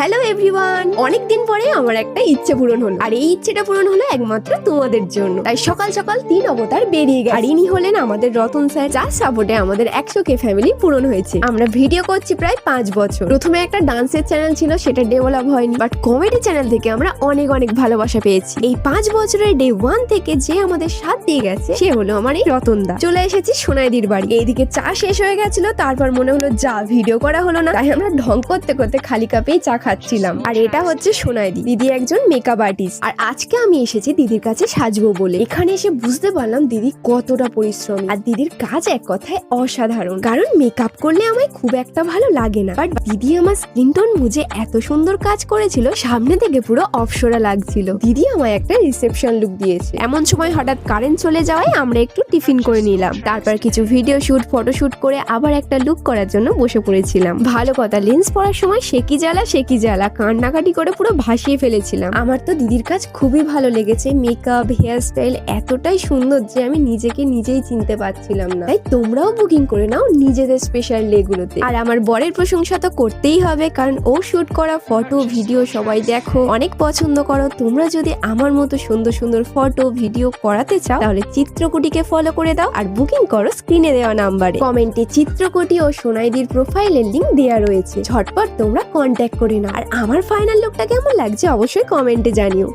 Hello everyone, অনেকদিন পরে আমার একটা ইচ্ছে পূরণ হলো, আর এই ইচ্ছেটা পূরণ হলো একমাত্র তোমাদের জন্য। তাই সকাল সকাল 3 অবতার বেরিয়ে গেছে, আর ইনি হলেন আমাদের রতন স্যার, যার সাপোর্টে আমাদের 100K ফ্যামিলি পূরণ হয়েছে। আমরা ভিডিও করছি প্রায় 5 বছর। প্রথমে একটা ডান্সের চ্যানেল ছিল, সেটা ডেভেলপ হয়নি, বাট কমেডি চ্যানেল থেকে আমরা অনেক অনেক ভালোবাসা পেয়েছি। এই 5 বছরের ডে 1 থেকে যে আমাদের সাথ দিয়ে গেছে সে হলো আমার এই রতন দা। চলে এসেছি সোনাইদির বাড়ি। এইদিকে চা শেষ হয়ে গেছিল, তারপর মনে হলো যা ভিডিও করা হলো না, তাই আমরা ঢং করতে করতে খালি কাপেই চা খাচ্ছিলাম। আর এটা হচ্ছে সোনাইদি, দিদি একজন মেকআপ আর্টিস্ট। আর আজকে আমি এসেছি দিদির কাছে সাজবো বলে। এখানে এসে বুঝতে পারলাম দিদি কতটা পরিশ্রমী, আর দিদির কাজ এক কথায় অসাধারণ। কারণ মেকআপ করলে আমায় খুব একটা ভালো লাগে না, বাট দিদি আমার স্কিন টোন বুঝে এত সুন্দর কাজ করেছিল, সামনে থেকে পুরো অপসরা লাগছিল। দিদি আমায় একটা রিসেপশন লুক দিয়েছে। এমন সময় হঠাৎ কারেন্ট চলে যাওয়ায় আমরা একটু টিফিন করে নিলাম, তারপর কিছু ভিডিও শুট ফটোশুট করে আবার একটা লুক করার জন্য বসে পড়েছিলাম। ভালো কথা, লেন্স পরার সময় সে কি জ্বালা কান্নাকাটি করে পুরো ভাসিয়ে ফেলেছিলাম। আমার তো দিদির কাজ খুবই ভালো লেগেছে। মেকআপ, হেয়ার স্টাইল এতটাই সুন্দর যে আমি নিজেকে নিজেই চিনতে পারছিলাম না। তাই তোমরাও বুকিং করে নাও নিজেদের স্পেশাল ডে গুলোতে। আর আমার বরের প্রশংসা তো করতেই হবে, কারণ ও শুট করা ফটো ভিডিও সবাই দেখো, অনেক পছন্দ করো। তোমরা যদি আমার মতো সুন্দর সুন্দর ফটো ভিডিও করাতে চাও, তাহলে চিত্রকুটিকে ফলো করে দাও আর বুকিং করো স্ক্রিনে দেওয়া নাম্বারে। কমেন্টে চিত্রকুটি ও সোনাইদির প্রোফাইলের লিংক দেওয়া রয়েছে, ঝটপট তোমরা কন্ট্যাক্ট করে নাও। আর আমার ফাইনাল লুকটা কেমন লাগছে অবশ্যই কমেন্টে জানিও।